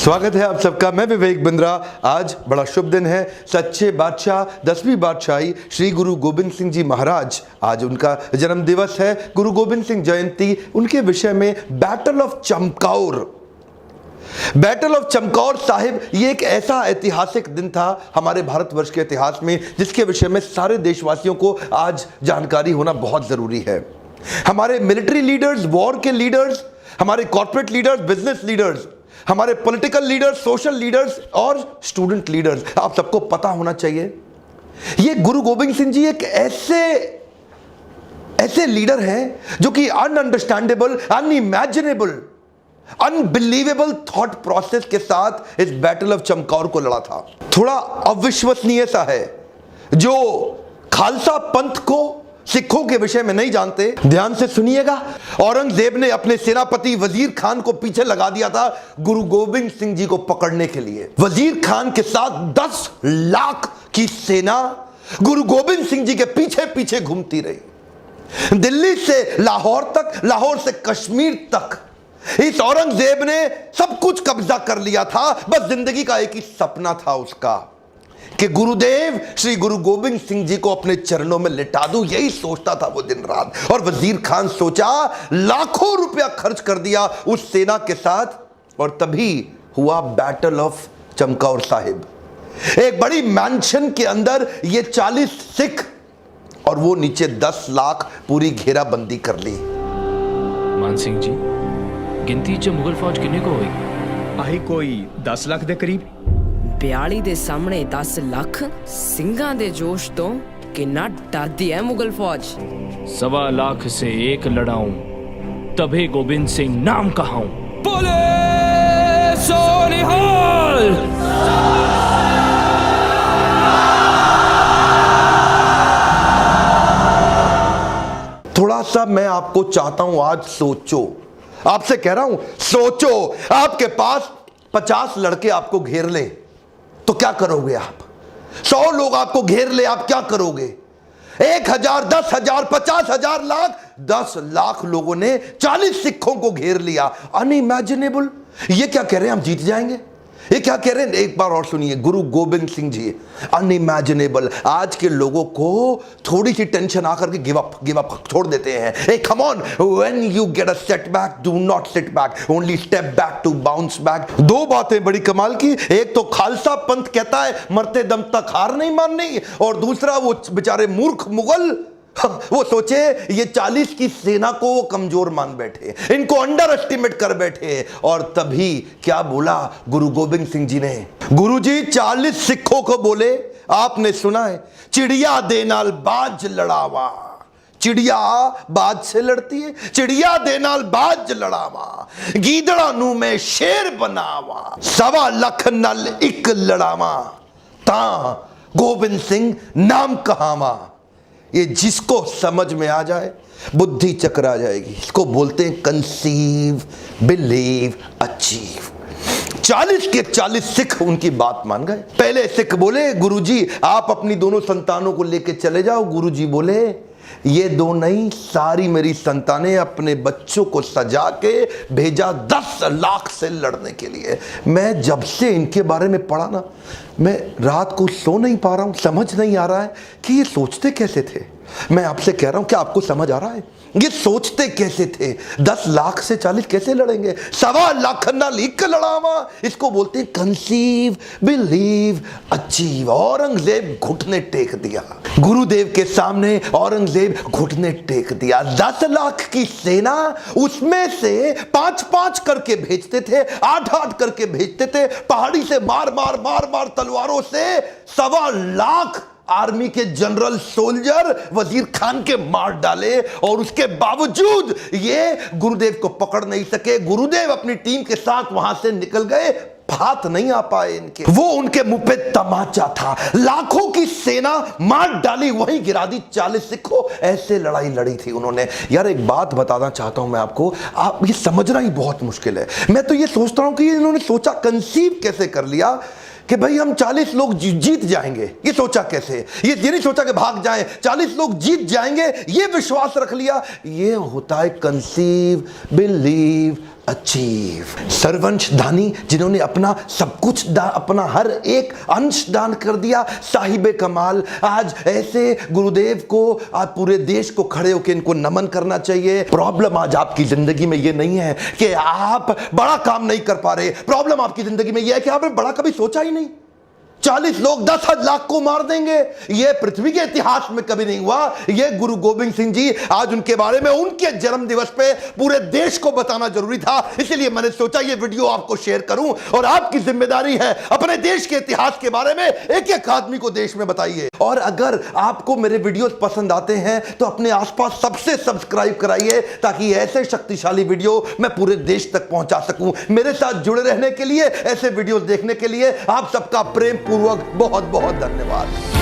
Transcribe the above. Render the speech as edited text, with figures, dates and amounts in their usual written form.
स्वागत है आप सबका। मैं विवेक बिंद्रा। आज बड़ा शुभ दिन है। सच्चे बादशाह 10वीं बादशाही श्री गुरु गोबिंद सिंह जी महाराज, आज उनका जन्म दिवस है। गुरु गोबिंद सिंह जयंती, उनके विषय में बैटल ऑफ चमकौर साहिब, ये एक ऐसा ऐतिहासिक दिन था हमारे भारतवर्ष के इतिहास में जिसके विषय में सारे देशवासियों को आज जानकारी होना बहुत जरूरी है। हमारे मिलिट्री लीडर्स, वॉर के लीडर्स, हमारे कॉर्पोरेट लीडर्स, बिजनेस लीडर्स, हमारे पॉलिटिकल लीडर्स, सोशल लीडर्स और स्टूडेंट लीडर्स, आप सबको पता होना चाहिए ये गुरु गोबिंद सिंह जी एक ऐसे लीडर हैं जो कि अनअंडरस्टैंडेबल, अनइमेजिनेबल, अनबिलीवेबल थॉट प्रोसेस के साथ इस बैटल ऑफ चमकौर को लड़ा था। थोड़ा अविश्वसनीय सा है। जो खालसा पंथ को सिखों के विषय में नहीं जानते, ध्यान से सुनिएगा। औरंगजेब ने अपने सेनापति वजीर खान को पीछे लगा दिया था गुरु गोबिंद सिंह जी को पकड़ने के लिए। वजीर खान के साथ 10 लाख की सेना गुरु गोबिंद सिंह जी के पीछे पीछे घूमती रही, दिल्ली से लाहौर तक, लाहौर से कश्मीर तक। इस औरंगजेब ने सब कुछ कब्जा कर लिया था। बस जिंदगी का एक ही सपना था उसका कि गुरुदेव श्री गुरु गोबिंद सिंह जी को अपने चरणों में लिटा दूं। यही सोचता था वो दिन रात। और वजीर खान सोचा, लाखों रुपया खर्च कर दिया उस सेना के साथ, और तभी हुआ बैटल ऑफ चमकौर साहिब। एक बड़ी मैंशन के अंदर ये 40 सिख और वो नीचे 10 लाख पूरी घेराबंदी कर ली। मान सिंह जी, गिनती च मुगल फौज किन्ने को होई? आही कोई 10 लाख दे करीब। 42 ਦੇ ਸਾਹਮਣੇ 10 ਲੱਖ ਸਿੰਘਾਂ ਦੇ जोश तो कितना डरती है मुगल फौज। 1.25 लाख से एक लड़ाऊं, तभी गोविंद सिंह नाम कहाऊं। बोले सोनिहाल। थोड़ा सा मैं आपको चाहता हूं, आज सोचो, आपसे कह रहा हूं सोचो। आपके पास 50 लड़के आपको घेर ले तो क्या करोगे आप? 100 लोग आपको घेर ले, आप क्या करोगे? 1000, 10,000, 50,000, लाख, 10 लाख लोगों ने 40 सिखों को घेर लिया। अनइमेजिनेबल। ये क्या कह रहे हैं, हम जीत जाएंगे? ये क्या कह रहे हैं? एक बार और सुनिए। गुरु गोबिंद सिंह जी, अनइमेजिनेबल। आज के लोगों को थोड़ी सी टेंशन आकर के गिव अप छोड़ देते हैं। Hey come on, when you get a setback, do not sit back, only step back to bounce back. दो बातें बड़ी कमाल की। एक तो खालसा पंथ कहता है मरते दम तक हार नहीं माननी, और दूसरा वो बेचारे मूर्ख मुगल, वो सोचे ये 40 की सेना को वो कमजोर मान बैठे, इनको अंडर एस्टिमेट कर बैठे। और तभी क्या बोला गुरु गोबिंद सिंह जी ने? गुरु जी 40 सिखों को बोले, आपने सुना है, चिड़िया दे नाल बाज लड़ावा। चिड़िया बाज से लड़ती है, चिड़िया दे नाल बाज लड़ावा, गीदड़ा नू में शेर बनावा, 1.25 लाख नाल एक लड़ावा, ता गोबिंद सिंह नाम कहावा। ये जिसको समझ में आ जाए बुद्धि चकरा जाएगी। इसको बोलते हैं कंसीव, बिलीव, अचीव। 40 के 40 सिख उनकी बात मान गए। पहले सिख बोले, गुरुजी आप अपनी दोनों संतानों को लेके चले जाओ। गुरुजी बोले, ये दो नहीं, सारी मेरी संतानें, अपने बच्चों को सजा के भेजा 10 लाख से लड़ने के लिए। मैं जब से इनके बारे में पढ़ा ना, मैं रात को सो नहीं पा रहा हूं। समझ नहीं आ रहा है कि ये सोचते कैसे थे। मैं आपसे कह रहा हूं, क्या आपको समझ आ रहा है ये सोचते कैसे थे? 10 लाख से 40 कैसे लड़ेंगे? 1.25 लाख ना लीक लड़ावा। इसको बोलते हैं कंसीव, बिलीव, अचीव। औरंगजेब घुटने टेक दिया गुरुदेव के सामने। औरंगजेब घुटने टेक दिया। 10 लाख की सेना, उसमें से 5-5 करके भेजते थे, 8-8 करके भेजते थे। पहाड़ी से मार मार मार मार तलवारों से 1.25 लाख आर्मी के जनरल सोल्जर वजीर खान के मार डाले, और उसके बावजूद ये गुरुदेव को पकड़ नहीं सके। गुरुदेव अपनी टीम के साथ वहां से निकल गए, हाथ नहीं आ पाए इनके। वो उनके मुंह पे तमाचा था। लाखों की सेना मार डाली, वहीं गिरा दी 40 सिखों। ऐसे लड़ाई लड़ी थी उन्होंने। यार एक बात बताना चाहता हूं मैं आपको, आप ये समझना ही बहुत मुश्किल है। मैं तो ये सोचता हूं कि इन्होंने सोचा, कंसीव कैसे कर लिया कि भाई हम 40 लोग जीत जाएंगे। ये सोचा कैसे? ये नहीं सोचा कि भाग जाएं, 40 लोग जीत जाएंगे, ये विश्वास रख लिया। ये होता है कंसीव, बिलीव, अचीव। सरवंशधानी जिन्होंने अपना सब कुछ अपना हर एक अंश दान कर दिया, साहिबे कमाल। आज ऐसे गुरुदेव को आज पूरे देश को खड़े होकर इनको नमन करना चाहिए। प्रॉब्लम आज आपकी जिंदगी में ये नहीं है कि आप बड़ा काम नहीं कर पा रहे, प्रॉब्लम आपकी जिंदगी में ये है कि आपने बड़ा कभी सोचा ही नहीं। 40 लोग 10 लाख को मार देंगे, यह पृथ्वी के इतिहास में कभी नहीं हुआ। यह गुरु गोविंद सिंह जी, आज उनके बारे में उनके जन्म दिवस पे पूरे देश को बताना जरूरी था, इसलिए मैंने सोचा यह वीडियो आपको शेयर करूं। और आपकी जिम्मेदारी है अपने देश के इतिहास के बारे में एक एक आदमी को देश में बताइए। और अगर आपको मेरे वीडियोस पसंद आते हैं तो अपने आसपास सबसे सब्सक्राइब कराइए, ताकि ऐसे शक्तिशाली वीडियो मैं पूरे देश तक पहुंचा सकूं। मेरे साथ जुड़े रहने के लिए, ऐसे वीडियो देखने के लिए आप सबका प्रेम पूर्वक बहुत बहुत धन्यवाद।